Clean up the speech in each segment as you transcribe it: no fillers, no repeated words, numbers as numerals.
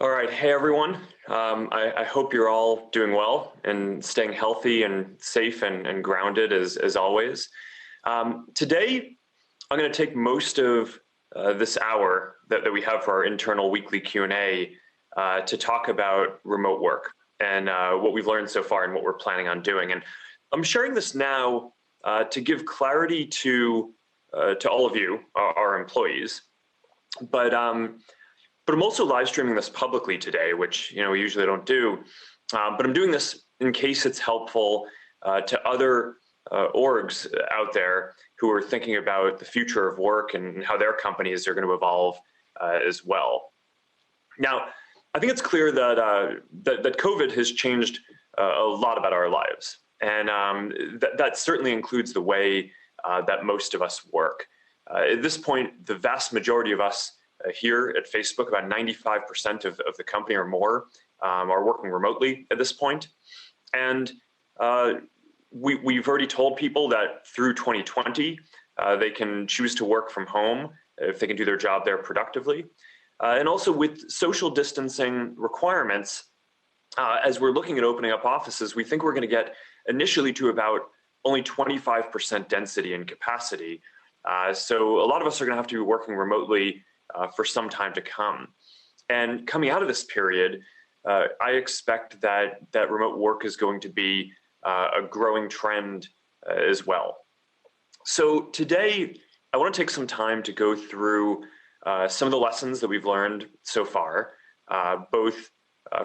All right. Hey, everyone. I hope you're all doing well and staying healthy and safe and grounded as always. Today, I'm going to take most of this hour that we have for our internal weekly Q&A to talk about remote work and what we've learned so far and what we're planning on doing. And I'm sharing this now to give clarity to all of you, our employees. But I'm also live streaming this publicly today, which we usually don't do. But I'm doing this in case it's helpful to other orgs out there who are thinking about the future of work and how their companies are going to evolve as well. Now, I think it's clear that COVID has changed a lot about our lives, and that certainly includes the way that most of us work. At this point, the vast majority of us here at Facebook, about 95% of the company or more are working remotely at this point. And we've already told people that through 2020, they can choose to work from home if they can do their job there productively. And also with social distancing requirements, as we're looking at opening up offices, we think we're going to get initially to about only 25% density and capacity. So a lot of us are going to have to be working remotely for some time to come. And coming out of this period, I expect that remote work is going to be a growing trend as well. So today, I want to take some time to go through some of the lessons that we've learned so far, both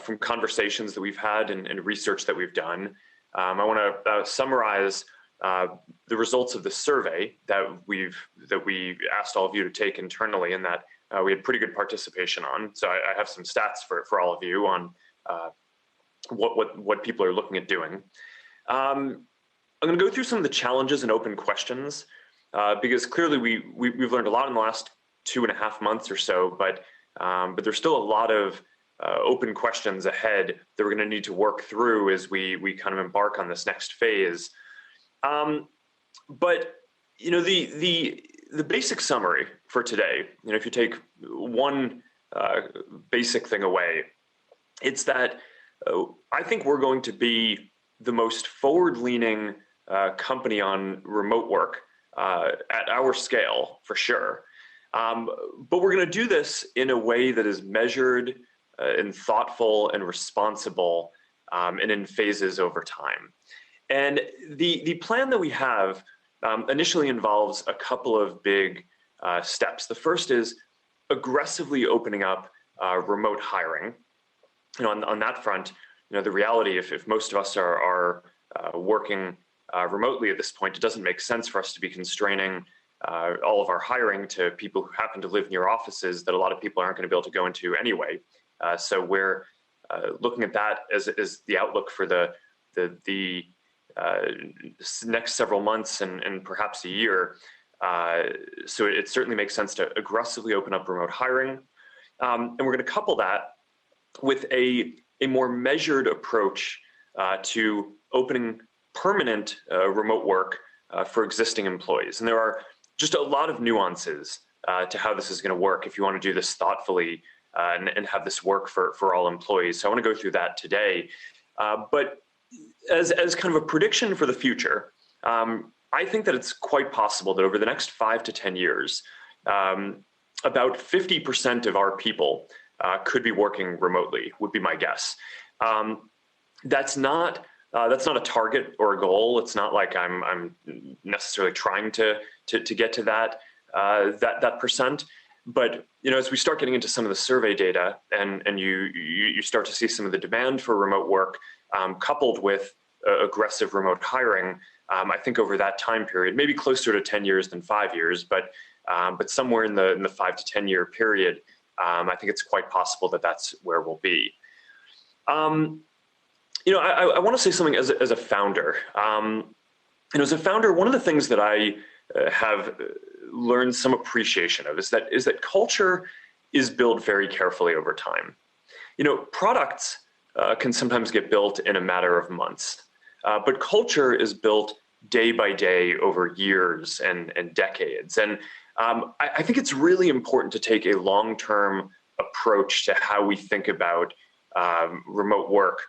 from conversations that we've had and research that we've done. I want to summarize the results of the survey that we asked all of you to take internally, and that we had pretty good participation on. So I have some stats for all of you on what people are looking at doing. I'm going to go through some of the challenges and open questions because clearly we've learned a lot in the last 2.5 months or so, but there's still a lot of open questions ahead that we're going to need to work through as we kind of embark on this next phase. But the basic summary for today, if you take one basic thing away, it's that I think we're going to be the most forward-leaning company on remote work at our scale, for sure. But we're going to do this in a way that is measured and thoughtful and responsible and in phases over time. And the plan that we have initially involves a couple of big steps. The first is aggressively opening up remote hiring. On that front, the reality, if most of us are working remotely at this point, it doesn't make sense for us to be constraining all of our hiring to people who happen to live near offices that a lot of people aren't going to be able to go into anyway. So we're looking at that as the outlook for the next several months and perhaps a year. So it certainly makes sense to aggressively open up remote hiring. And we're going to couple that with a more measured approach to opening permanent remote work for existing employees. And there are just a lot of nuances to how this is going to work if you want to do this thoughtfully and have this work for all employees. So I want to go through that today. But as kind of a prediction for the future, I think that it's quite possible that over the next 5 to 10 years, about 50% of our people could be working remotely, would be my guess. That's not a target or a goal. It's not like I'm necessarily trying to get to that percent. But as we start getting into some of the survey data and you start to see some of the demand for remote work coupled with aggressive remote hiring, I think over that time period, maybe closer to 10 years than 5 years, but somewhere in the 5 to 10 year period, I think it's quite possible that that's where we'll be. I want to say something as a founder. As a founder, one of the things that I have learned some appreciation of is that culture is built very carefully over time. Products can sometimes get built in a matter of months, but culture is built day by day over years and decades. And I think it's really important to take a long-term approach approach to how we think about remote work,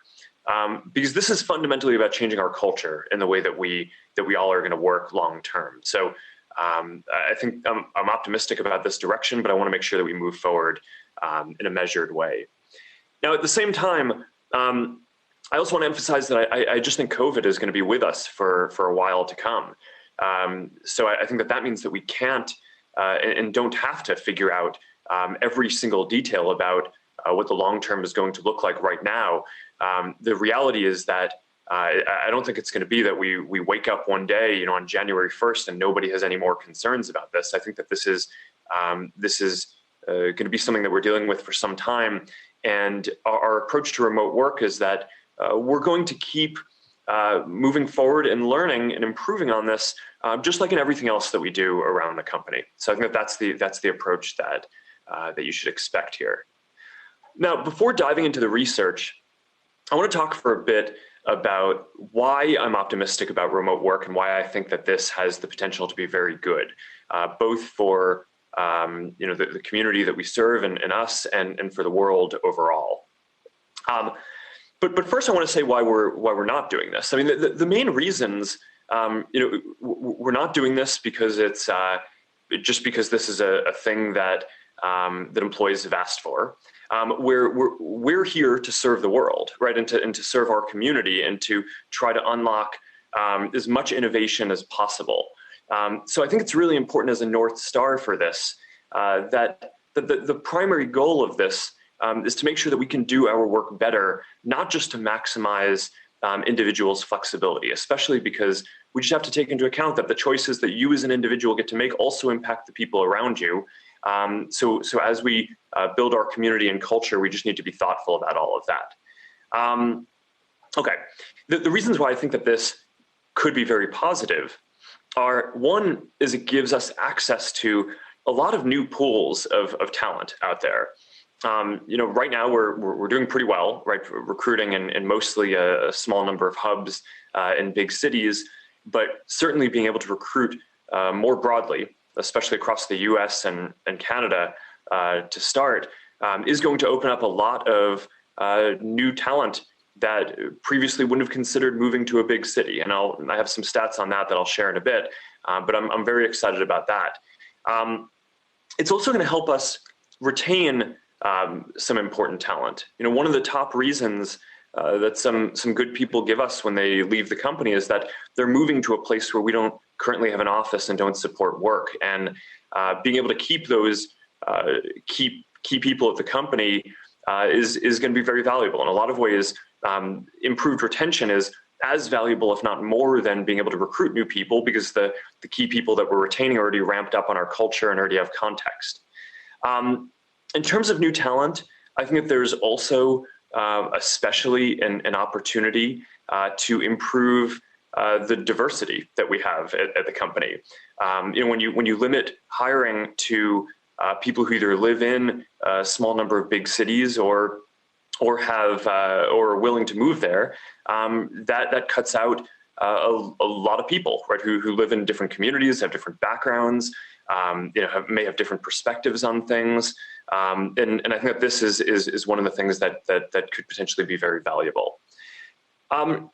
because this is fundamentally about changing our culture in the way that we all are going to work long term. So I think I'm optimistic about this direction, but I want to make sure that we move forward in a measured way. Now, at the same time, I also want to emphasize that I just think COVID is going to be with us for a while to come. So I think that means that we can't and don't have to figure out every single detail about what the long term is going to look like right now. The reality is that I don't think it's going to be that we wake up one day, on January 1st and nobody has any more concerns about this. I think that this is going to be something that we're dealing with for some time. And our approach to remote work is that we're going to keep moving forward and learning and improving on this, just like in everything else that we do around the company. So I think that that's the approach that you should expect here. Now, before diving into the research, I want to talk for a bit about why I'm optimistic about remote work and why I think that this has the potential to be very good, both for the community that we serve and us and for the world overall. But first, I want to say why we're not doing this. I mean, the main reasons, we're not doing this because it's just because this is a thing that employees have asked for. We're here to serve the world, right, and to serve our community and to try to unlock as much innovation as possible. So I think it's really important as a North Star for this that the primary goal of this is to make sure that we can do our work better, not just to maximize individuals' flexibility, especially because we just have to take into account that the choices that you as an individual get to make also impact the people around you. So as we build our community and culture, we just need to be thoughtful about all of that. Okay, the reasons why I think that this could be very positive are, one, is it gives us access to a lot of new pools of talent out there. Right now we're doing pretty well, right? Recruiting in mostly a small number of hubs in big cities, but certainly being able to recruit more broadly, especially across the US and Canada to start, is going to open up a lot of new talent that previously wouldn't have considered moving to a big city. And I have some stats on that I'll share in a bit, but I'm very excited about that. It's also going to help us retain some important talent. One of the top reasons that some good people give us when they leave the company is that they're moving to a place where we don't currently have an office and don't support work. And being able to keep those key people at the company is going to be very valuable. In a lot of ways, improved retention is as valuable, if not more, than being able to recruit new people, because the key people that we're retaining already ramped up on our culture and already have context. In terms of new talent, I think that there's also especially an opportunity to improve the diversity that we have at the company. When you limit hiring to people who either live in a small number of big cities or are willing to move there, that cuts out a lot of people, right, who live in different communities, have different backgrounds, may have different perspectives on things. And I think that this is one of the things that could potentially be very valuable. I'm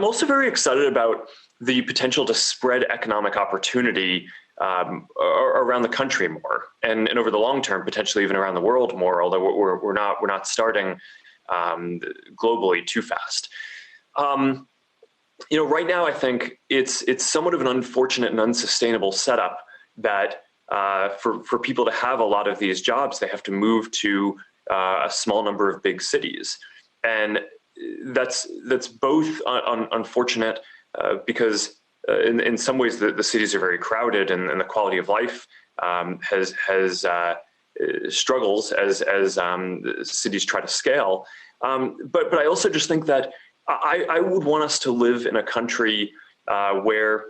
also very excited about the potential to spread economic opportunity around the country more, and over the long term, potentially even around the world more, although we're not starting globally too fast. Right now, I think it's somewhat of an unfortunate and unsustainable setup that for people to have a lot of these jobs, they have to move to a small number of big cities. And that's both unfortunate because in some ways the cities are very crowded and the quality of life has struggles as cities try to scale. But I also just think that I would want us to live in a country where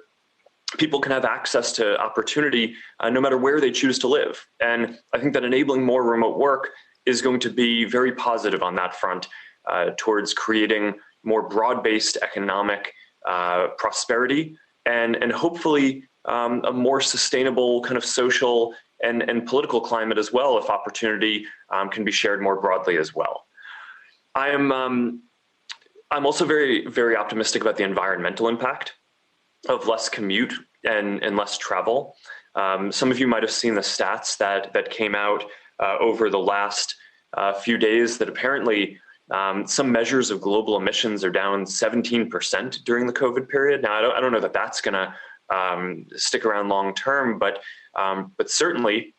people can have access to opportunity no matter where they choose to live. And I think that enabling more remote work is going to be very positive on that front towards creating more broad-based economic prosperity and hopefully a more sustainable kind of social and political climate as well, if opportunity can be shared more broadly as well. I'm also very, very optimistic about the environmental impact of less commute and less travel. Some of you might have seen the stats that came out over the last few days that apparently some measures of global emissions are down 17% during the COVID period. Now, I don't know that that's going to stick around long term, but certainly,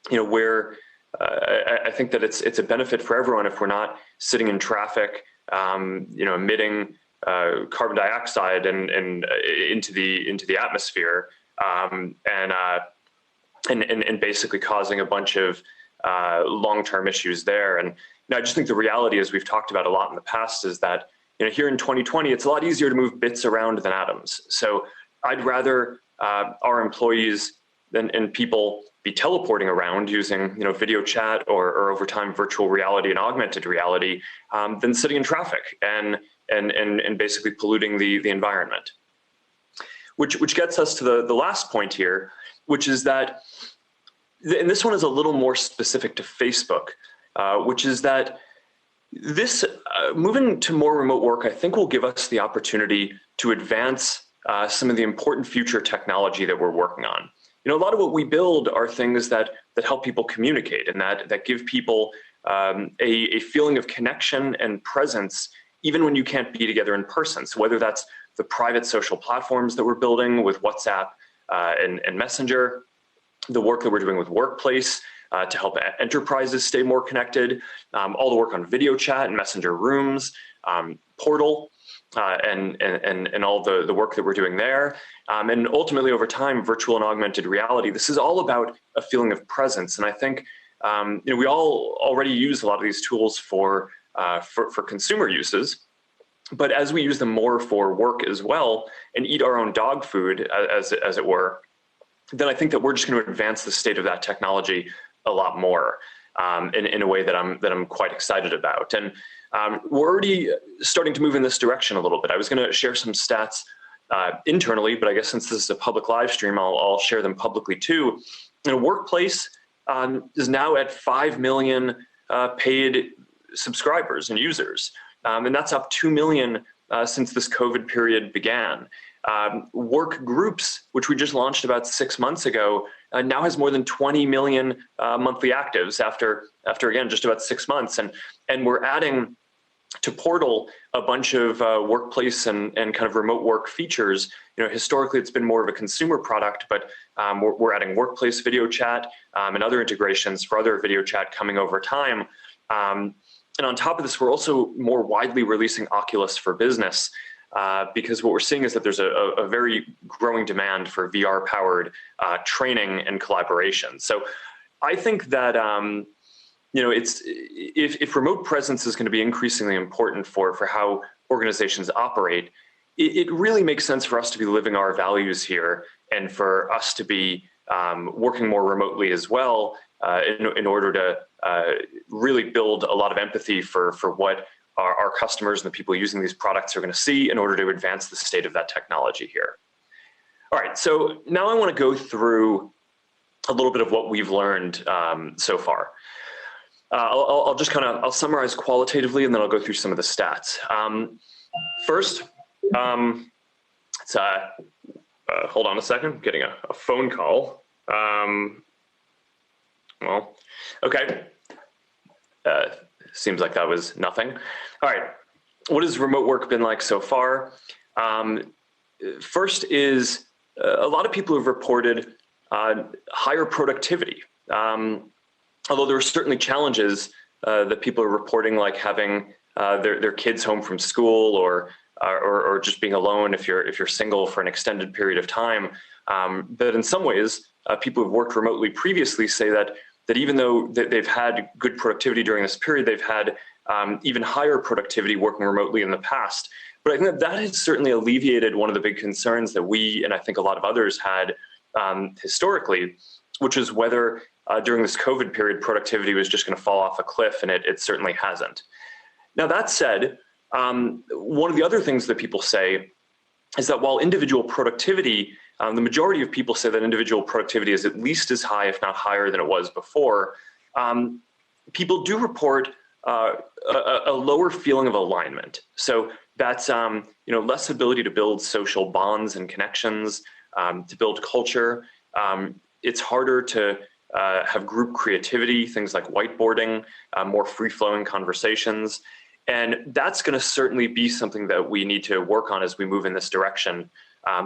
where I think that it's a benefit for everyone if we're not sitting in traffic, emitting carbon dioxide and into the atmosphere, and basically causing a bunch of long-term issues there. And I just think the reality, as we've talked about a lot in the past, is that here in 2020, it's a lot easier to move bits around than atoms. So I'd rather our employees and people be teleporting around using video chat or over time virtual reality and augmented reality than sitting in traffic and basically polluting the environment. Which gets us to the last point here, which is that, and this one is a little more specific to Facebook, which is that this moving to more remote work, I think, will give us the opportunity to advance some of the important future technology that we're working on. A lot of what we build are things that help people communicate and that give people a feeling of connection and presence, even when you can't be together in person. So whether that's the private social platforms that we're building with WhatsApp and Messenger, the work that we're doing with Workplace to help enterprises stay more connected, all the work on video chat and Messenger Rooms, Portal, and all the work that we're doing there. And ultimately, over time, virtual and augmented reality. This is all about a feeling of presence. And I think we all already use a lot of these tools for consumer uses. But as we use them more for work as well and eat our own dog food, as it were, then I think that we're just going to advance the state of that technology a lot more in a way that I'm quite excited about. And we're already starting to move in this direction a little bit. I was going to share some stats internally, but I guess since this is a public live stream, I'll share them publicly too. Workplace is now at 5 million paid subscribers and users. And that's up 2 million since this COVID period began. Work Groups, which we just launched about 6 months ago, now has more than 20 million monthly actives after again, just about 6 months. And we're adding to Portal a bunch of workplace and kind of remote work features. Historically it's been more of a consumer product, but we're adding Workplace video chat and other integrations for other video chat coming over time. And on top of this, we're also more widely releasing Oculus for Business because what we're seeing is that there's a very growing demand for VR-powered training and collaboration. So I think that if remote presence is going to be increasingly important for how organizations operate, it really makes sense for us to be living our values here and for us to be working more remotely as well in order to really build a lot of empathy for what our customers and the people using these products are going to see in order to advance the state of that technology here. All right, so now I want to go through a little bit of what we've learned so far. I'll just I'll summarize qualitatively and then I'll go through some of the stats. First, hold on a second, I'm getting a phone call. Well, okay. Seems like that was nothing. All right, what has remote work been like so far? First is a lot of people have reported higher productivity. Although there are certainly challenges that people are reporting, like having their kids home from school or just being alone if you're single for an extended period of time. But in some ways, people who've worked remotely previously say that even though they've had good productivity during this period, they've had even higher productivity working remotely in the past. But I think that has certainly alleviated one of the big concerns that we, and I think a lot of others had historically, which is whether during this COVID period, productivity was just going to fall off a cliff, and it certainly hasn't. Now, that said, one of the other things that people say is that while individual productivity the majority of people say that individual productivity is at least as high, if not higher than it was before. People do report a lower feeling of alignment. So that's less ability to build social bonds and connections, to build culture. It's harder to have group creativity, things like whiteboarding, more free-flowing conversations. And that's going to certainly be something that we need to work on as we move in this direction,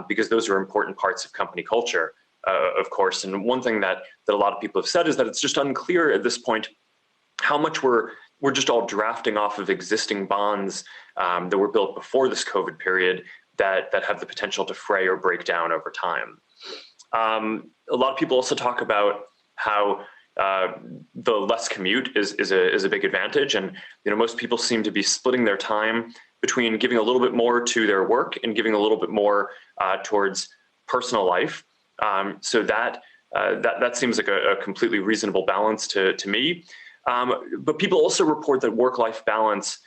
because those are important parts of company culture, of course. And one thing that a lot of people have said is that it's just unclear at this point how much we're just all drafting off of existing bonds that were built before this COVID period that have the potential to fray or break down over time. A lot of people also talk about how the less commute is a big advantage, and most people seem to be splitting their time between giving a little bit more to their work and giving a little bit more towards personal life. So that seems like a completely reasonable balance to me. But people also report that work-life balance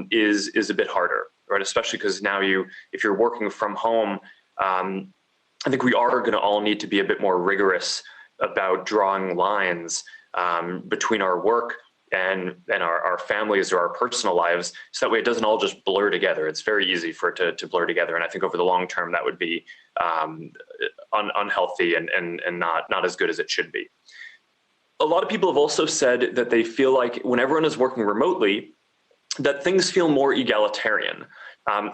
is a bit harder, right? Especially because now if you're working from home, I think we are going to all need to be a bit more rigorous about drawing lines between our work and our families or our personal lives, so that way it doesn't all just blur together. It's very easy for it to blur together, and I think over the long term that would be unhealthy and not as good as it should be. A lot of people have also said that they feel like when everyone is working remotely, that things feel more egalitarian,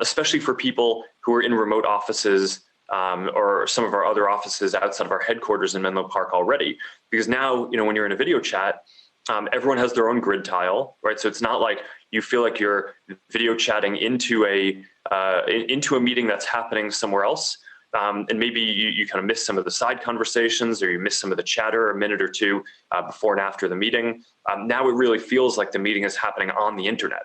especially for people who are in remote offices or some of our other offices outside of our headquarters in Menlo Park already. Because now, when you're in a video chat, everyone has their own grid tile, right? So it's not like you feel like you're video chatting into a meeting that's happening somewhere else. And maybe you kind of miss some of the side conversations, or you miss some of the chatter a minute or two before and after the meeting. Now it really feels like the meeting is happening on the internet,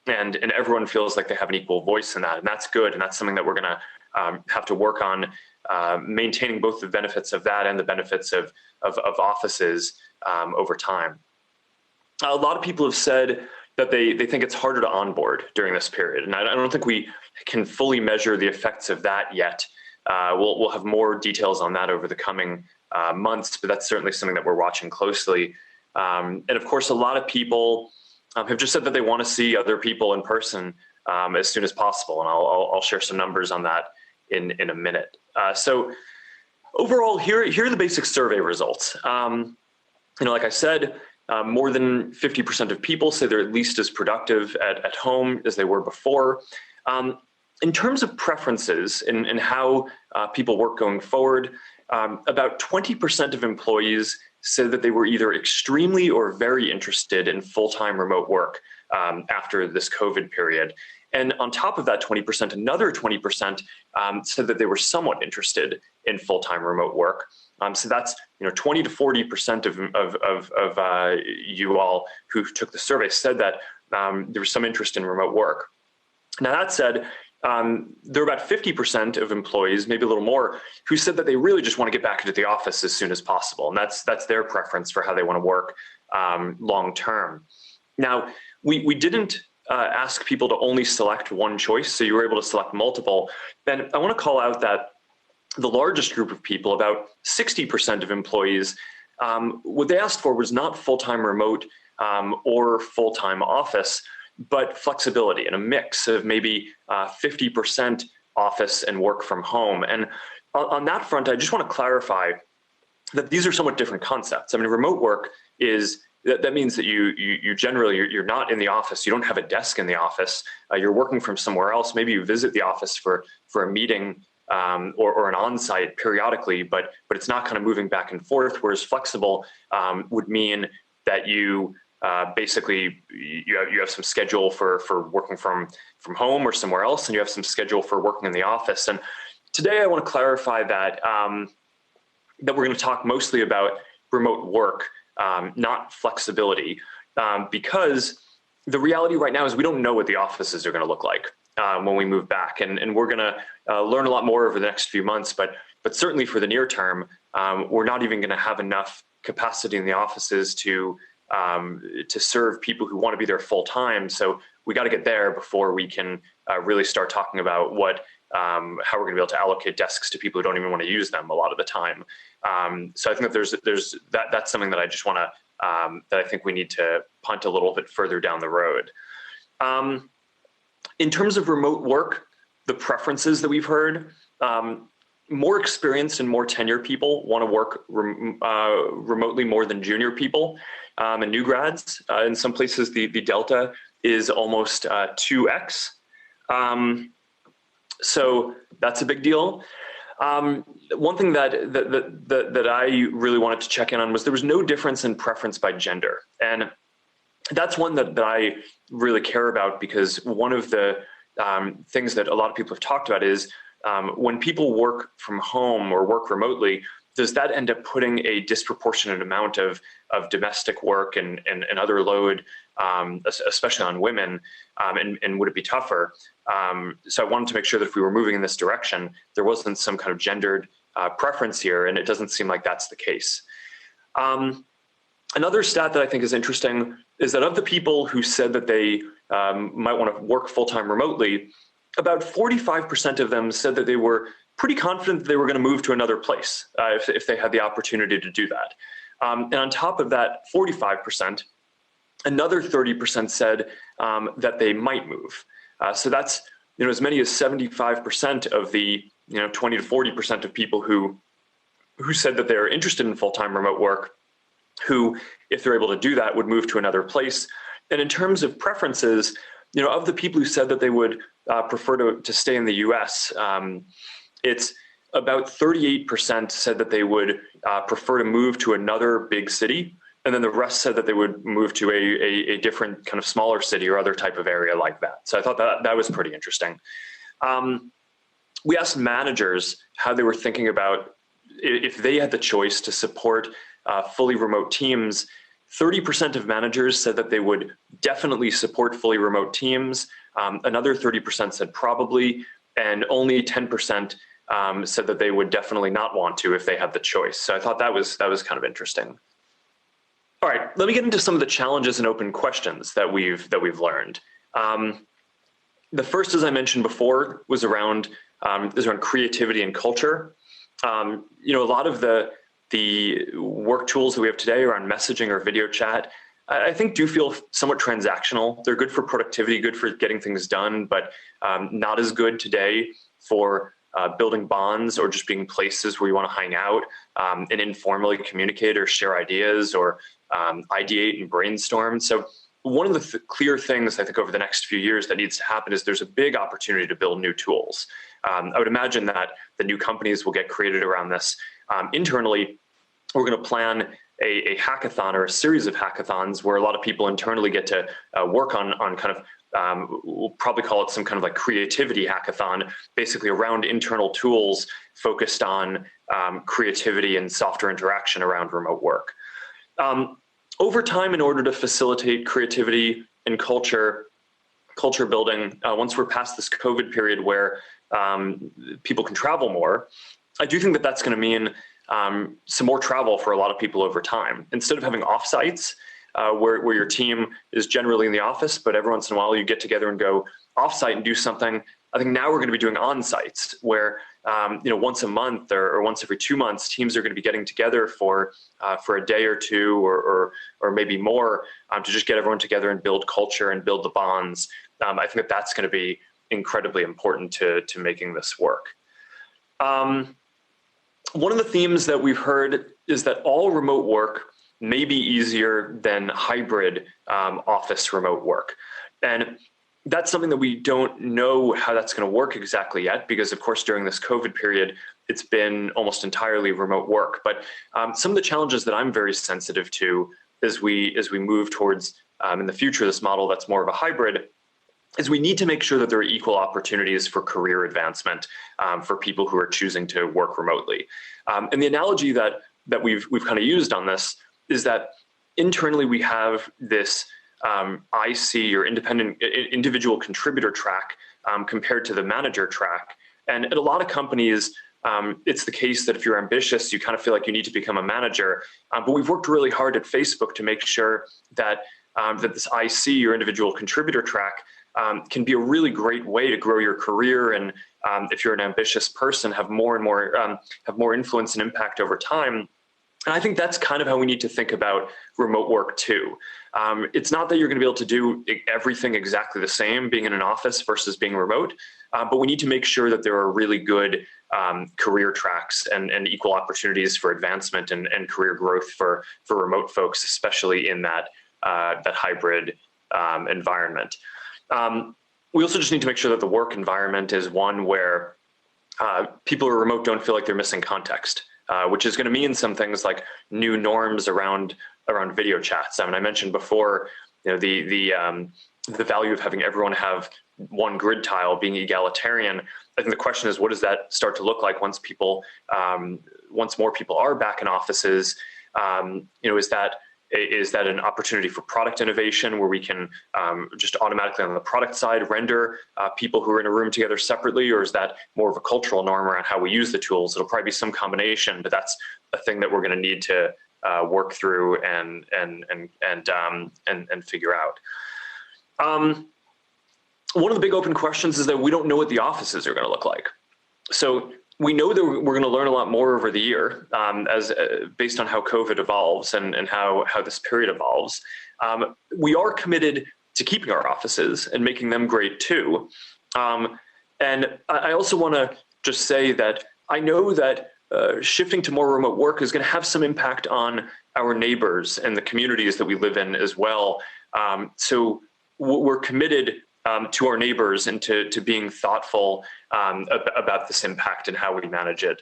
and everyone feels like they have an equal voice in that, and that's good, and that's something that we're going to have to work on, maintaining both the benefits of that and the benefits of offices over time. A lot of people have said that they think it's harder to onboard during this period, and I don't think we can fully measure the effects of that yet. We'll have more details on that over the coming months, but that's certainly something that we're watching closely. And of course, a lot of people have just said that they want to see other people in person as soon as possible, and I'll share some numbers on that in a minute. So overall, here are the basic survey results. Like I said, more than 50% of people say they're at least as productive at home as they were before. In terms of preferences and how people work going forward, about 20% of employees said that they were either extremely or very interested in full-time remote work after this COVID period. And on top of that 20%, another 20% said that they were somewhat interested in full-time remote work. So that's 20 to 40% of you all who took the survey said that there was some interest in remote work. Now that said, there are about 50% of employees, maybe a little more, who said that they really just want to get back into the office as soon as possible, and that's their preference for how they want to work long term. Now, we didn't ask people to only select one choice, so you were able to select multiple. Then I want to call out that the largest group of people, about 60% of employees, what they asked for was not full-time remote or full-time office, but flexibility and a mix of maybe 50% office and work from home. And on that front, I just want to clarify that these are somewhat different concepts. I mean, remote work that means that you generally, you're not in the office, you don't have a desk in the office, you're working from somewhere else. Maybe you visit the office for a meeting or an on-site periodically, but it's not kind of moving back and forth, whereas flexible would mean that you basically you have some schedule for working from home or somewhere else, and you have some schedule for working in the office. And today I want to clarify that that we're going to talk mostly about remote work, not flexibility, because the reality right now is we don't know what the offices are going to look like when we move back, and we're going to learn a lot more over the next few months. But certainly for the near term, we're not even going to have enough capacity in the offices to serve people who want to be there full time. So we got to get there before we can really start talking about what how we're going to be able to allocate desks to people who don't even want to use them a lot of the time. So I think that that's something that I just want to, that I think we need to punt a little bit further down the road. In terms of remote work, the preferences that we've heard, more experienced and more tenured people want to work remotely more than junior people and new grads. In some places, the delta is almost 2x. So that's a big deal. One thing that I really wanted to check in on was there was no difference in preference by gender. And that's one that I really care about, because one of the things that a lot of people have talked about is when people work from home or work remotely, does that end up putting a disproportionate amount of domestic work and other load, especially on women, and would it be tougher? So I wanted to make sure that if we were moving in this direction, there wasn't some kind of gendered preference here, and it doesn't seem like that's the case. Another stat that I think is interesting is that of the people who said that they might want to work full-time remotely, about 45% of them said that they were pretty confident that they were going to move to another place if they had the opportunity to do that. And on top of that 45%, another 30% said that they might move. So that's as many as 75% of the 20 to 40% of people who said that they're interested in full-time remote work, who, if they're able to do that, would move to another place. And in terms of preferences, of the people who said that they would prefer to stay in the US, it's about 38% said that they would prefer to move to another big city. And then the rest said that they would move to a different kind of smaller city or other type of area like that. So I thought that was pretty interesting. We asked managers how they were thinking about if they had the choice to support fully remote teams. 30% of managers said that they would definitely support fully remote teams. Another 30% said probably, and only 10% said that they would definitely not want to if they had the choice. So I thought that was kind of interesting. All right, let me get into some of the challenges and open questions that we've learned. The first, as I mentioned before, was around creativity and culture. A lot of the work tools that we have today around messaging or video chat, I think do feel somewhat transactional. They're good for productivity, good for getting things done, but not as good today for building bonds or just being places where you want to hang out and informally communicate or share ideas or ideate and brainstorm. So one of the clear things I think over the next few years that needs to happen is there's a big opportunity to build new tools. I would imagine that the new companies will get created around this. Internally, we're going to plan a hackathon or a series of hackathons where a lot of people internally get to work on kind of, we'll probably call it some kind of like creativity hackathon, basically around internal tools focused on creativity and softer interaction around remote work. Over time, in order to facilitate creativity and culture building, once we're past this COVID period where people can travel more, I do think that that's going to mean some more travel for a lot of people over time. Instead of having offsites where your team is generally in the office, but every once in a while you get together and go offsite and do something, I think now we're going to be doing on-sites where once a month or once every 2 months, teams are going to be getting together for a day or two or maybe more to just get everyone together and build culture and build the bonds. I think that's going to be incredibly important to making this work. One of the themes that we've heard is that all remote work may be easier than hybrid office remote work. And that's something that we don't know how that's going to work exactly yet, because of course, during this COVID period, it's been almost entirely remote work. But some of the challenges that I'm very sensitive to as we move towards, in the future, this model that's more of a hybrid, is we need to make sure that there are equal opportunities for career advancement for people who are choosing to work remotely. And the analogy that we've kind of used on this is that internally we have this IC or individual contributor track compared to the manager track. And at a lot of companies, it's the case that if you're ambitious, you kind of feel like you need to become a manager. But we've worked really hard at Facebook to make sure that that this IC or individual contributor track can be a really great way to grow your career. And if you're an ambitious person, have more and more, have more influence and impact over time. And I think that's kind of how we need to think about remote work too. It's not that you're going to be able to do everything exactly the same being in an office versus being remote, but we need to make sure that there are really good career tracks and equal opportunities for advancement and career growth for remote folks, especially in that hybrid environment. We also just need to make sure that the work environment is one where people who are remote don't feel like they're missing context. Which is going to mean some things like new norms around video chats. I mean, I mentioned before, the value of having everyone have one grid tile, being egalitarian. I think the question is, what does that start to look like once more people are back in offices? Is that an opportunity for product innovation where we can just automatically on the product side render people who are in a room together separately, or is that more of a cultural norm around how we use the tools? It'll probably be some combination, but that's a thing that we're going to need to work through and figure out. One of the big open questions is that we don't know what the offices are going to look like. So we know that we're going to learn a lot more over the year based on how COVID evolves and how this period evolves. We are committed to keeping our offices and making them great too. And I also want to just say that I know that shifting to more remote work is going to have some impact on our neighbors and the communities that we live in as well. So we're committed to our neighbors and to being thoughtful about this impact and how we manage it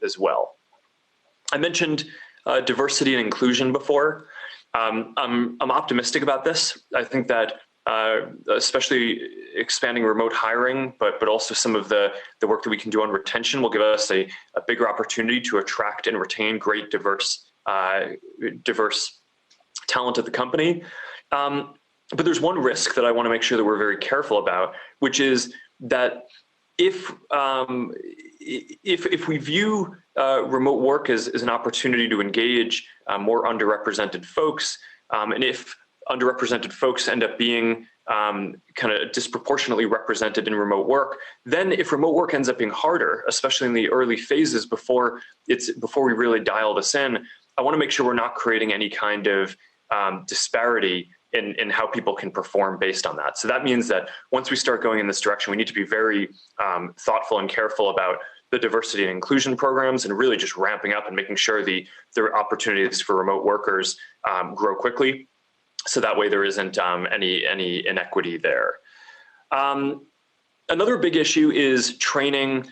as well. I mentioned diversity and inclusion before. I'm optimistic about this. I think that especially expanding remote hiring, but also some of the work that we can do on retention will give us a bigger opportunity to attract and retain great diverse talent at the company. But there's one risk that I want to make sure that we're very careful about, which is that if we view remote work as an opportunity to engage more underrepresented folks, and if underrepresented folks end up being kind of disproportionately represented in remote work, then if remote work ends up being harder, especially in the early phases before we really dial this in, I want to make sure we're not creating any kind of disparity in how people can perform based on that. So that means that once we start going in this direction, we need to be very thoughtful and careful about the diversity and inclusion programs and really just ramping up and making sure the opportunities for remote workers grow quickly. So that way there isn't any inequity there. Another big issue is training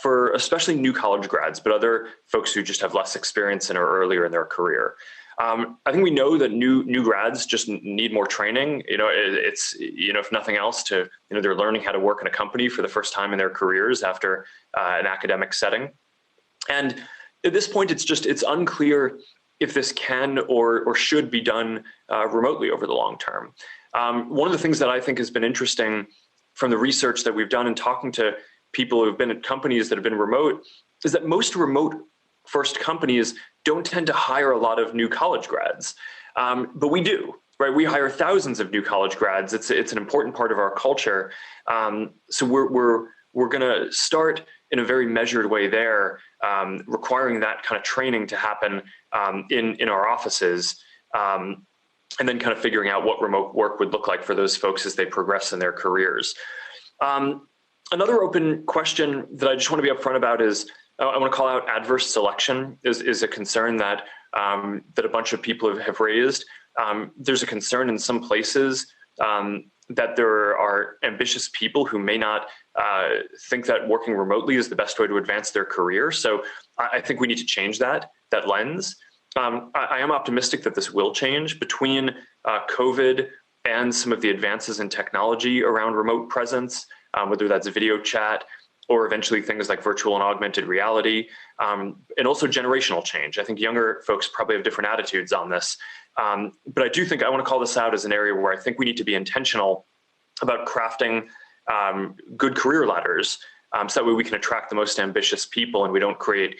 for especially new college grads, but other folks who just have less experience and are earlier in their career. I think we know that new grads just need more training. It's if nothing else, they're learning how to work in a company for the first time in their careers after an academic setting. And at this point, it's unclear if this can or should be done remotely over the long term. One of the things that I think has been interesting from the research that we've done and talking to people who have been at companies that have been remote is that most remote first companies don't tend to hire a lot of new college grads, but we do, right? We hire thousands of new college grads. It's an important part of our culture. So we're going to start in a very measured way there, requiring that kind of training to happen in our offices, and then kind of figuring out what remote work would look like for those folks as they progress in their careers. Another open question that I just want to be upfront about is, I want to call out adverse selection is a concern that a bunch of people have raised. There's a concern in some places that there are ambitious people who may not think that working remotely is the best way to advance their career. So I think we need to change that lens. I am optimistic that this will change between COVID and some of the advances in technology around remote presence, whether that's video chat, or eventually things like virtual and augmented reality, and also generational change. I think younger folks probably have different attitudes on this. But I do think I want to call this out as an area where I think we need to be intentional about crafting good career ladders, so that way we can attract the most ambitious people and we don't create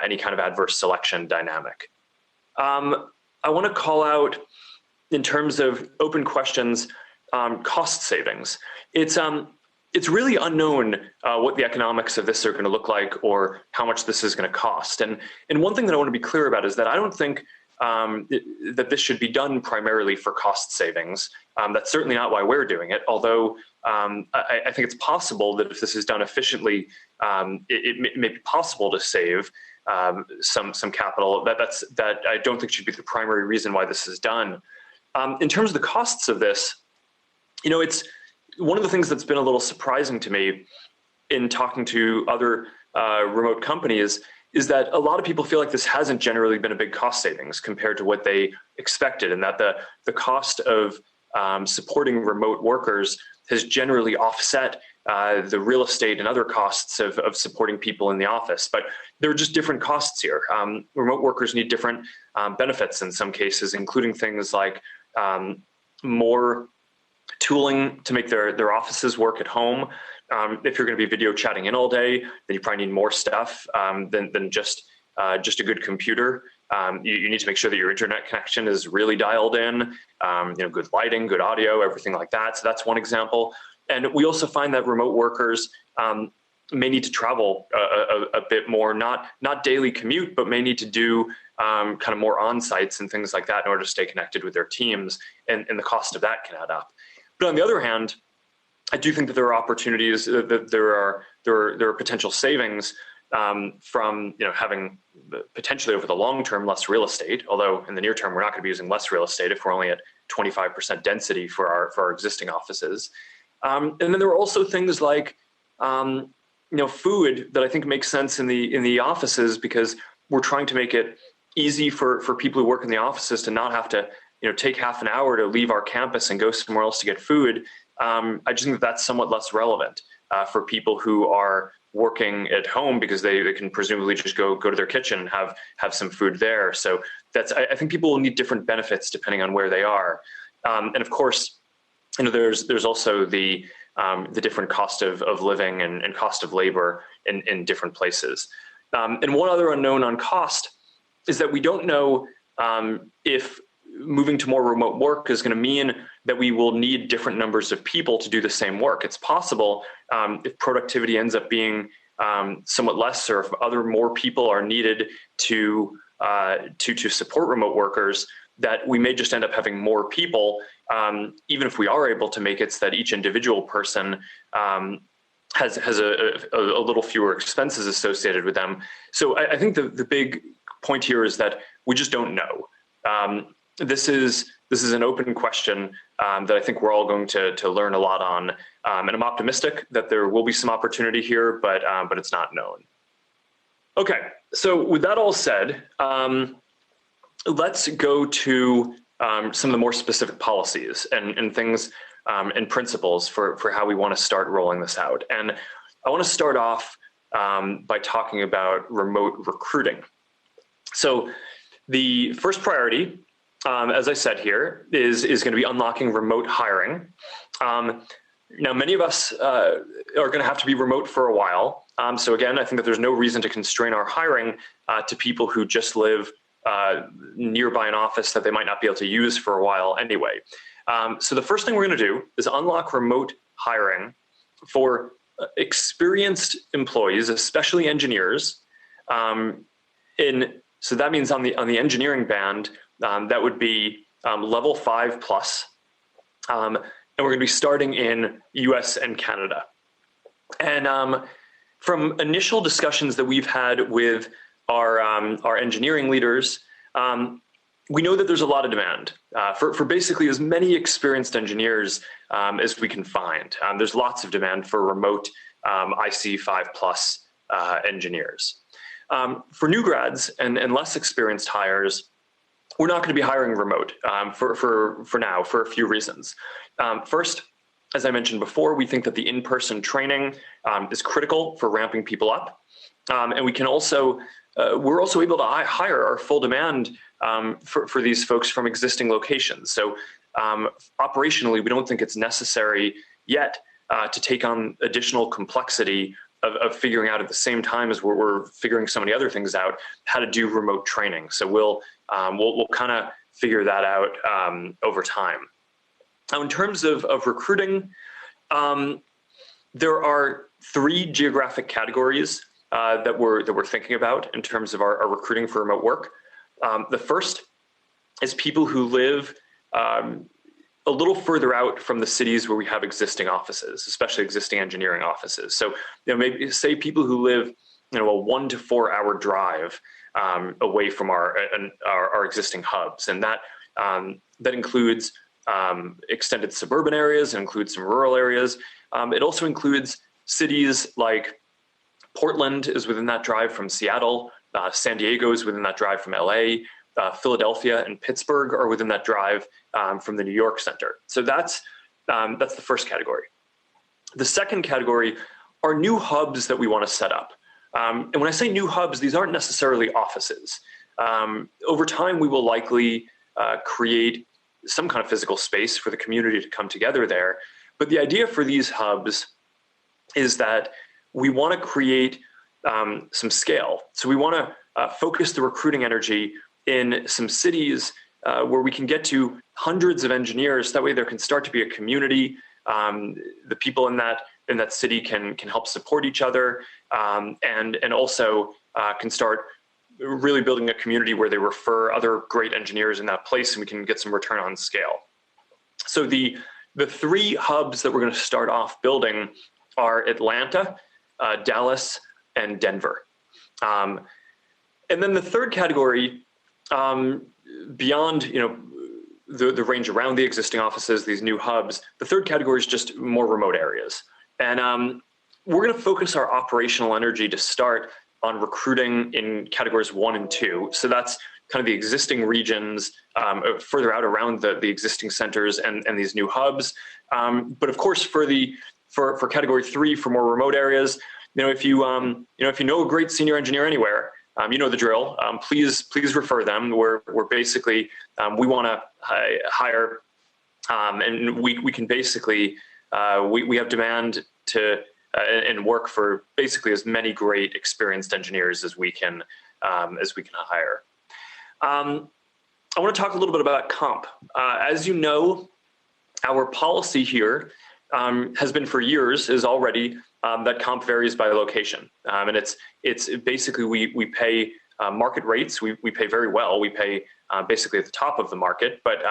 any kind of adverse selection dynamic. I want to call out, in terms of open questions, cost savings. It's really unknown what the economics of this are going to look like or how much this is going to cost. And one thing that I want to be clear about is that I don't think that this should be done primarily for cost savings. That's certainly not why we're doing it, although I think it's possible that if this is done efficiently, it may be possible to save some capital. That I don't think should be the primary reason why this is done. In terms of the costs of this, it's one of the things that's been a little surprising to me in talking to other remote companies is that a lot of people feel like this hasn't generally been a big cost savings compared to what they expected, and that the cost of supporting remote workers has generally offset the real estate and other costs of supporting people in the office. But there are just different costs here. Remote workers need different benefits in some cases, including things like more tooling to make their offices work at home. If you're going to be video chatting in all day, then you probably need more stuff than just a good computer. You need to make sure that your internet connection is really dialed in, good lighting, good audio, everything like that. So that's one example. And we also find that remote workers may need to travel a bit more, not daily commute, but may need to do kind of more on-sites and things like that in order to stay connected with their teams, and the cost of that can add up. But on the other hand, I do think that there are opportunities, that there are potential savings from having potentially over the long term less real estate. Although in the near term we're not going to be using less real estate if we're only at 25% density for our existing offices. And then there are also things like food that I think makes sense in the offices, because we're trying to make it easy for people who work in the offices to not have to take half an hour to leave our campus and go somewhere else to get food. I just think that that's somewhat less relevant for people who are working at home, because they can presumably just go to their kitchen and have some food there. So I think people will need different benefits depending on where they are. And of course, there's also the different cost of living and cost of labor in different places. And one other unknown on cost is that we don't know if moving to more remote work is going to mean that we will need different numbers of people to do the same work. It's possible if productivity ends up being somewhat less, or if more people are needed to support remote workers, that we may just end up having more people, even if we are able to make it so that each individual person has a little fewer expenses associated with them. So I think the big point here is that we just don't know. This is an open question that I think we're all going to learn a lot on, and I'm optimistic that there will be some opportunity here, but it's not known. Okay, so with that all said, let's go to some of the more specific policies and things and principles for how we want to start rolling this out. And I want to start off by talking about remote recruiting. So the first priority, as I said here, is going to be unlocking remote hiring. Now, many of us are going to have to be remote for a while. So again, I think that there's no reason to constrain our hiring to people who just live nearby an office that they might not be able to use for a while anyway. So the first thing we're going to do is unlock remote hiring for experienced employees, especially engineers. So that means on the engineering band, that would be level 5 plus, and we're going to be starting in US and Canada. And from initial discussions that we've had with our engineering leaders, we know that there's a lot of demand for basically as many experienced engineers as we can find. There's lots of demand for remote IC 5 plus engineers. For new grads and less experienced hires, we're not going to be hiring remote for now, for a few reasons. First, as I mentioned before, we think that the in-person training is critical for ramping people up. And we can also, we're also able to hire our full demand for these folks from existing locations. So operationally, we don't think it's necessary yet to take on additional complexity of figuring out at the same time as we're figuring so many other things out, how to do remote training. So we'll kind of figure that out over time. Now, in terms of recruiting, there are 3 geographic categories that we're thinking about in terms of our recruiting for remote work. The first is people who live a little further out from the cities where we have existing offices, especially existing engineering offices. So, maybe say people who live, a 1 to 4 hour drive away from our existing hubs, and that includes extended suburban areas, it includes some rural areas. It also includes cities like Portland is within that drive from Seattle, San Diego is within that drive from LA, Philadelphia and Pittsburgh are within that drive from the New York Center. So that's the first category. The second category are new hubs that we want to set up. And when I say new hubs, these aren't necessarily offices. Over time, we will likely create some kind of physical space for the community to come together there. But the idea for these hubs is that we want to create some scale. So we want to focus the recruiting energy in some cities where we can get to hundreds of engineers. That way there can start to be a community. The people in that city can help support each other, and also can start really building a community where they refer other great engineers in that place, and we can get some return on scale. So the 3 hubs that we're going to start off building are Atlanta, Dallas, and Denver. And then the third category, beyond the range around the existing offices, these new hubs, the third category is just more remote areas. And we're going to focus our operational energy to start on recruiting in categories 1 and 2. So that's kind of the existing regions further out around the existing centers and these new hubs. But of course, for category 3, for more remote areas, if you know a great senior engineer anywhere, you know the drill. Please refer them. We're basically we want to hire, and we can basically we have demand to and work for basically as many great experienced engineers as we can hire. I want to talk a little bit about comp. As you know, our policy here has been for years is already that comp varies by location, and it's basically we pay market rates. We pay very well. We pay basically at the top of the market, but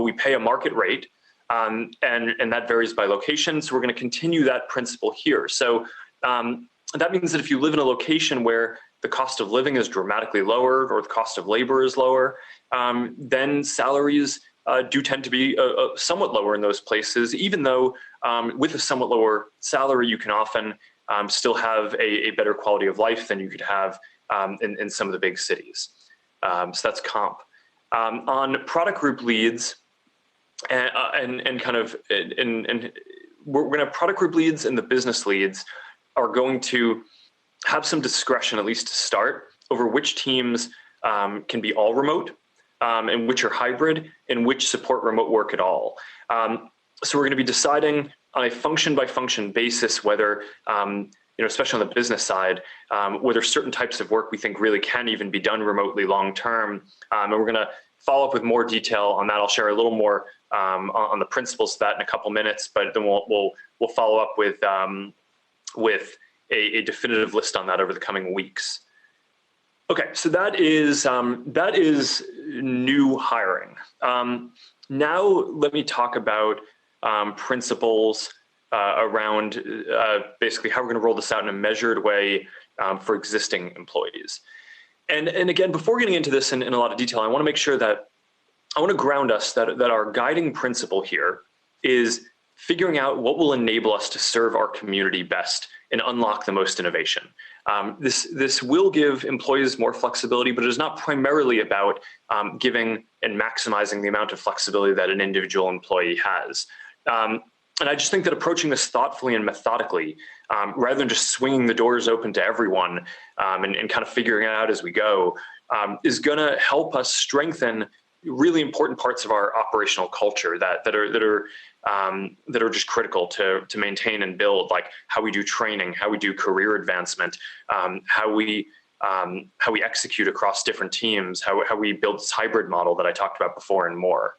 we pay a market rate, and that varies by location. So we're going to continue that principle here. So that means that if you live in a location where the cost of living is dramatically lower or the cost of labor is lower, then salaries do tend to be somewhat lower in those places, even though with a somewhat lower salary, you can often still have a better quality of life than you could have in some of the big cities. So that's comp. On product group leads, and we're going to have product group leads, and the business leads are going to have some discretion, at least to start, over which teams can be all remote, and which are hybrid, and which support remote work at all. So we're going to be deciding on a function by function basis whether, especially on the business side, whether certain types of work we think really can even be done remotely long term. And we're going to follow up with more detail on that. I'll share a little more on the principles of that in a couple minutes, but then we'll follow up with a definitive list on that over the coming weeks. Okay, so that is new hiring. Now let me talk about principles around basically how we're going to roll this out in a measured way for existing employees. And again, before getting into this in a lot of detail, I want to make sure that I want to ground us that our guiding principle here is figuring out what will enable us to serve our community best and unlock the most innovation. This will give employees more flexibility, but it is not primarily about giving and maximizing the amount of flexibility that an individual employee has. And I just think that approaching this thoughtfully and methodically, rather than just swinging the doors open to everyone and kind of figuring it out as we go, is going to help us strengthen really important parts of our operational culture that are just critical to maintain and build, like how we do training, how we do career advancement, how we execute across different teams, how we build this hybrid model that I talked about before, and more.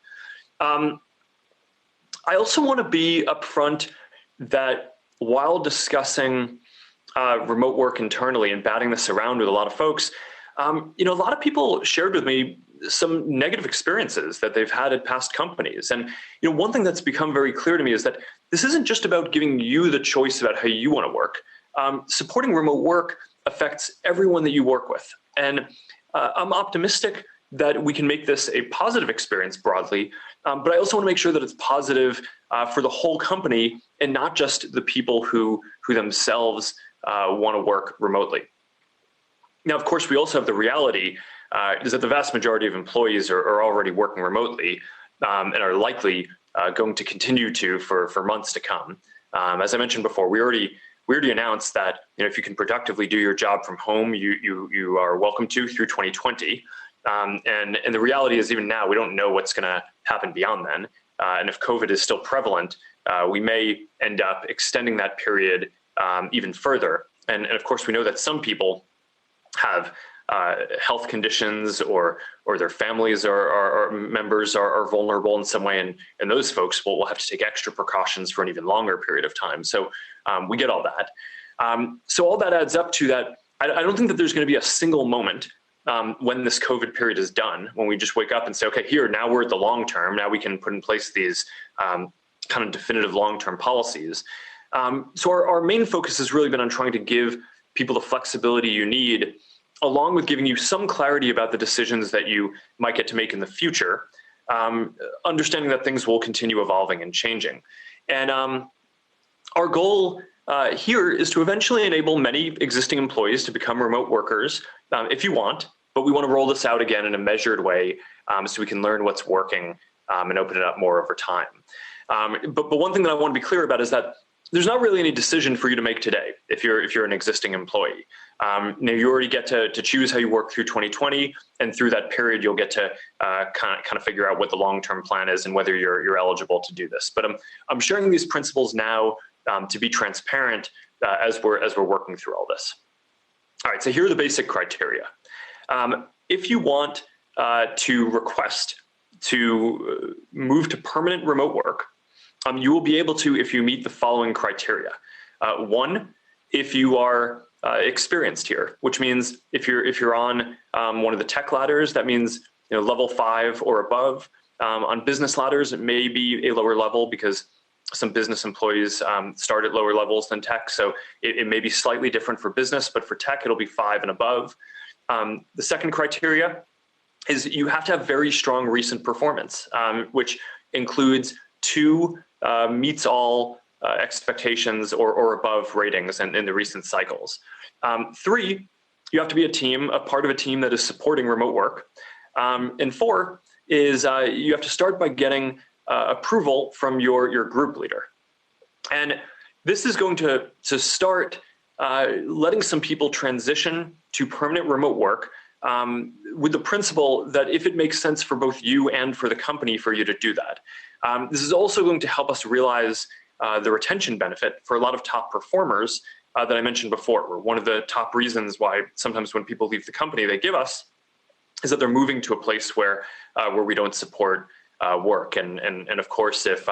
I also want to be upfront that while discussing remote work internally and batting this around with a lot of folks, a lot of people shared with me some negative experiences that they've had at past companies. And one thing that's become very clear to me is that this isn't just about giving you the choice about how you want to work. Supporting remote work affects everyone that you work with. And I'm optimistic that we can make this a positive experience broadly, but I also want to make sure that it's positive for the whole company and not just the people who themselves want to work remotely. Now, of course, we also have the reality is that the vast majority of employees are already working remotely and are likely going to continue to for months to come. As I mentioned before, we already announced that if you can productively do your job from home, you are welcome to through 2020. And the reality is, even now, we don't know what's going to happen beyond then. And if COVID is still prevalent, we may end up extending that period even further. And of course, we know that some people have health conditions or their families or members are vulnerable in some way, and those folks will have to take extra precautions for an even longer period of time. So we get all that. So all that adds up to that. I don't think that there's going to be a single moment when this COVID period is done, when we just wake up and say, okay, here, now we're at the long term. Now we can put in place these kind of definitive long-term policies. So our main focus has really been on trying to give people the flexibility you need, along with giving you some clarity about the decisions that you might get to make in the future, understanding that things will continue evolving and changing. And our goal here is to eventually enable many existing employees to become remote workers if you want, but we want to roll this out again in a measured way so we can learn what's working and open it up more over time. But one thing that I want to be clear about is that there's not really any decision for you to make today if you're an existing employee. You already get to choose how you work through 2020, and through that period, you'll get to kind of figure out what the long-term plan is and whether you're eligible to do this. But I'm sharing these principles now to be transparent as we're working through all this. All right, so here are the basic criteria. If you want to request to move to permanent remote work, you will be able to if you meet the following criteria. One, if you are experienced here, which means if you're on one of the tech ladders, that means level 5 or above. On business ladders, it may be a lower level because some business employees start at lower levels than tech, so it may be slightly different for business, but for tech, it'll be 5 and above. The second criteria is you have to have very strong recent performance, which includes 2 meets all expectations or above ratings in the recent cycles. 3, you have to be a part of a team that is supporting remote work. And 4 is you have to start by getting approval from your group leader. And this is going to start letting some people transition to permanent remote work with the principle that if it makes sense for both you and for the company for you to do that. This is also going to help us realize the retention benefit for a lot of top performers that I mentioned before. One of the top reasons why sometimes when people leave the company they give us is that they're moving to a place where we don't support work. And of course, if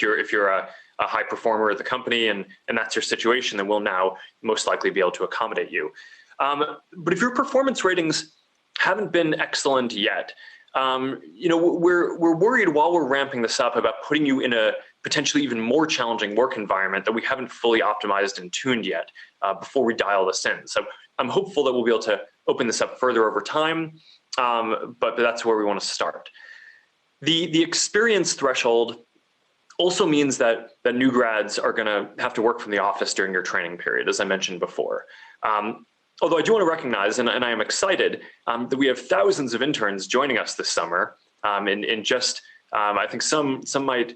you're a high performer at the company and that's your situation, then we'll now most likely be able to accommodate you. But if your performance ratings haven't been excellent yet, we're worried while we're ramping this up about putting you in a potentially even more challenging work environment that we haven't fully optimized and tuned yet before we dial this in. So I'm hopeful that we'll be able to open this up further over time, but that's where we want to start. The experience threshold also means that new grads are going to have to work from the office during your training period, as I mentioned before. Although I do want to recognize, and I am excited, that we have thousands of interns joining us this summer, and just, I think some might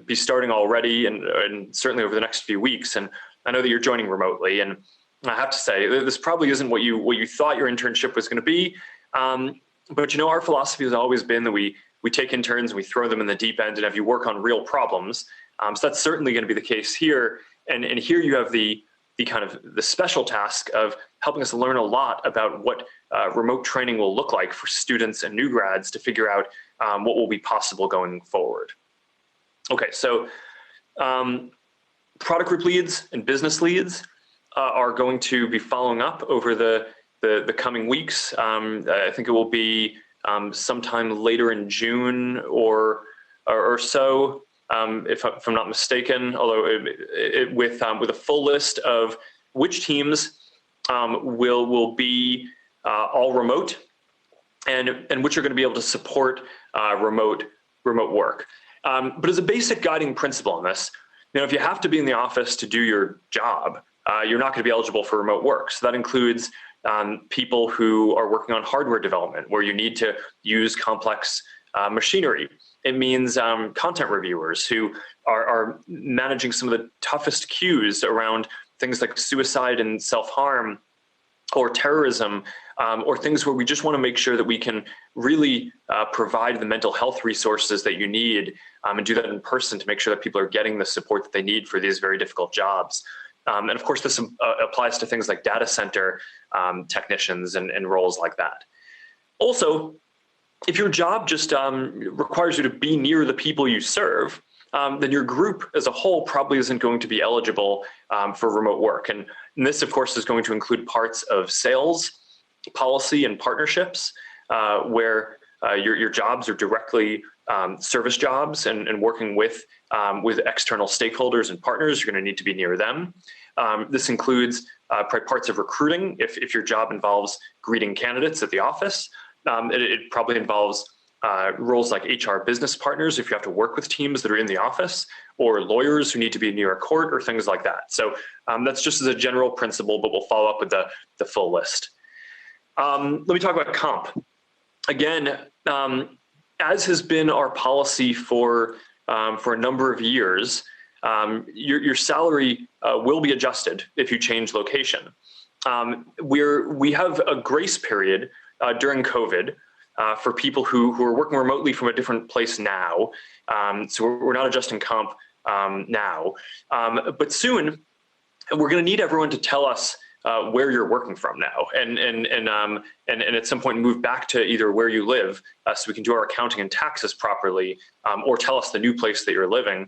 be starting already and certainly over the next few weeks. And I know that you're joining remotely, and I have to say, this probably isn't what you thought your internship was going to be, but our philosophy has always been that we take interns and we throw them in the deep end and have you work on real problems. So that's certainly going to be the case here. And here you have the kind of the special task of helping us learn a lot about what remote training will look like for students and new grads to figure out what will be possible going forward. Okay, so product group leads and business leads are going to be following up over the coming weeks. I think it will be sometime later in June or so, if I'm not mistaken. Although with a full list of which teams will be all remote, and which are going to be able to support remote work. But as a basic guiding principle on this, if you have to be in the office to do your job, you're not going to be eligible for remote work. So that includes people who are working on hardware development, where you need to use complex machinery. It means content reviewers who are managing some of the toughest cues around things like suicide and self-harm, or terrorism, or things where we just want to make sure that we can really provide the mental health resources that you need, and do that in person to make sure that people are getting the support that they need for these very difficult jobs. And of course, this applies to things like data center technicians and roles like that. Also, if your job just requires you to be near the people you serve, then your group as a whole probably isn't going to be eligible for remote work. And this, of course, is going to include parts of sales, policy, and partnerships, where your jobs are directly service jobs and working with external stakeholders and partners. You're going to need to be near them. This includes parts of recruiting. If your job involves greeting candidates at the office, it probably involves roles like HR business partners if you have to work with teams that are in the office, or lawyers who need to be near a court, or things like that. So that's just as a general principle, but we'll follow up with the full list. Let me talk about comp. Again, as has been our policy for a number of years, your salary will be adjusted if you change location. We have a grace period during COVID for people who are working remotely from a different place now. So we're not adjusting comp now, but soon we're going to need everyone to tell us where you're working from now, and at some point move back to either where you live, so we can do our accounting and taxes properly, or tell us the new place that you're living.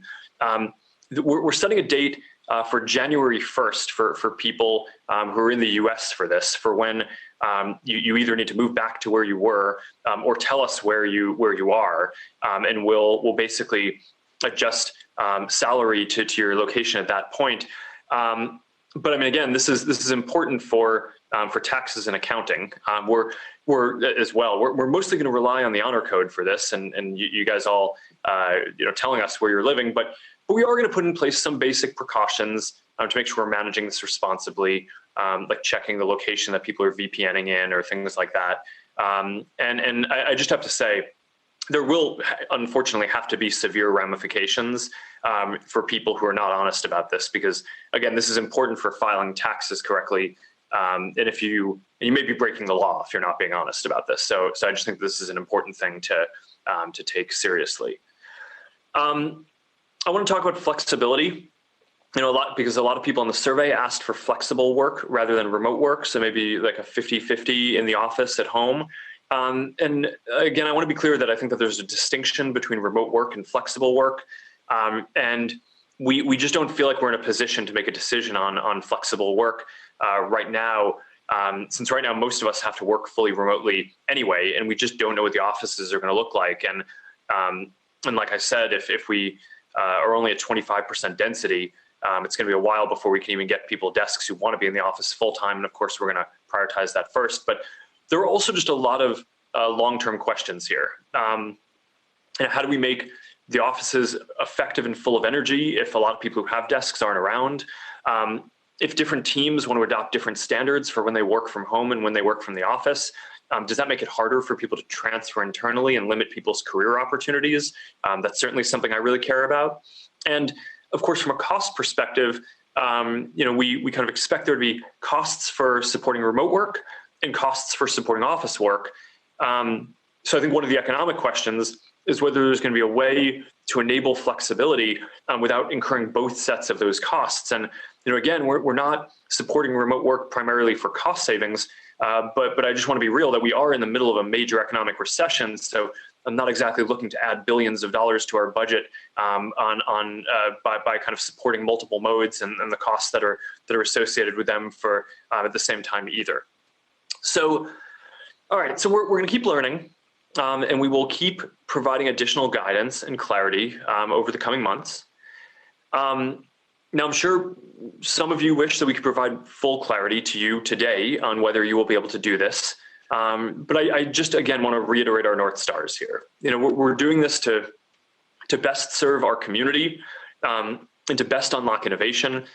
We're setting a date for January 1st for people who are in the US for this, for when you either need to move back to where you were, or tell us where you are, and we'll basically adjust salary to your location at that point. But I mean, again, this is important for taxes and accounting. We're mostly going to rely on the honor code for this, and you guys all telling us where you're living, but we are going to put in place some basic precautions to make sure we're managing this responsibly, like checking the location that people are VPNing in, or things like that. And I just have to say, there will unfortunately have to be severe ramifications for people who are not honest about this, because again, this is important for filing taxes correctly. And you may be breaking the law if you're not being honest about this. So I just think this is an important thing to take seriously. I want to talk about flexibility. Because a lot of people in the survey asked for flexible work rather than remote work. So maybe like a 50-50 in the office at home. And again, I want to be clear that I think that there's a distinction between remote work and flexible work. And we just don't feel like we're in a position to make a decision on flexible work right now, since right now most of us have to work fully remotely anyway, and we just don't know what the offices are going to look like. And like I said, if we are only at 25% density, it's going to be a while before we can even get people desks who want to be in the office full time. And of course, we're going to prioritize that first. But there are also just a lot of long-term questions here. How do we make the offices effective and full of energy if a lot of people who have desks aren't around? If different teams want to adopt different standards for when they work from home and when they work from the office, does that make it harder for people to transfer internally and limit people's career opportunities? That's certainly something I really care about. And of course, from a cost perspective, we kind of expect there to be costs for supporting remote work and costs for supporting office work. So I think one of the economic questions is whether there's going to be a way to enable flexibility without incurring both sets of those costs. And again, we're not supporting remote work primarily for cost savings, but I just want to be real that we are in the middle of a major economic recession. So not exactly looking to add billions of dollars to our budget by kind of supporting multiple modes and the costs that are associated with them for at the same time either. So, all right, so we're going to keep learning, and we will keep providing additional guidance and clarity over the coming months. Now, I'm sure some of you wish that we could provide full clarity to you today on whether you will be able to do this. But I just, again, want to reiterate our North Stars here. You know, we're doing this to best serve our community and to best unlock innovation.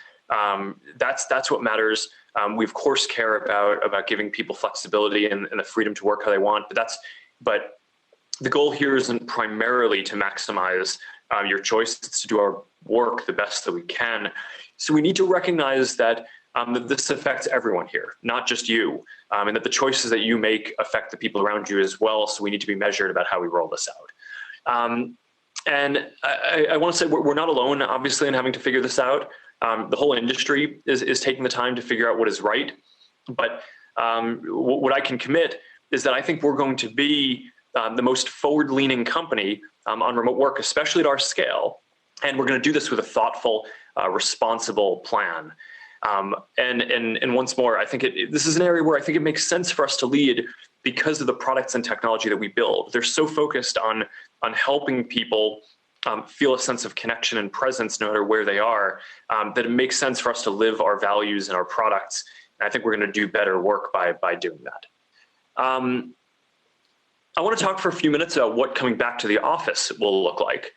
That's what matters. We, of course, care about giving people flexibility and the freedom to work how they want. But the goal here isn't primarily to maximize your choice. It's to do our work the best that we can. So we need to recognize that this affects everyone here, not just you, and that the choices that you make affect the people around you as well. So we need to be measured about how we roll this out. And I want to say we're not alone, obviously, in having to figure this out. The whole industry is taking the time to figure out what is right. But what I can commit is that I think we're going to be the most forward-leaning company on remote work, especially at our scale. And we're going to do this with a thoughtful, responsible plan. And once more, I think this is an area where I think it makes sense for us to lead because of the products and technology that we build. They're so focused on helping people feel a sense of connection and presence no matter where they are, that it makes sense for us to live our values and our products. And I think we're going to do better work by doing that. I want to talk for a few minutes about what coming back to the office will look like.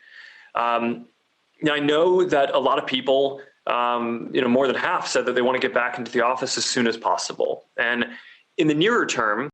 Now, I know that a lot of people, more than half said that they want to get back into the office as soon as possible. And in the nearer term,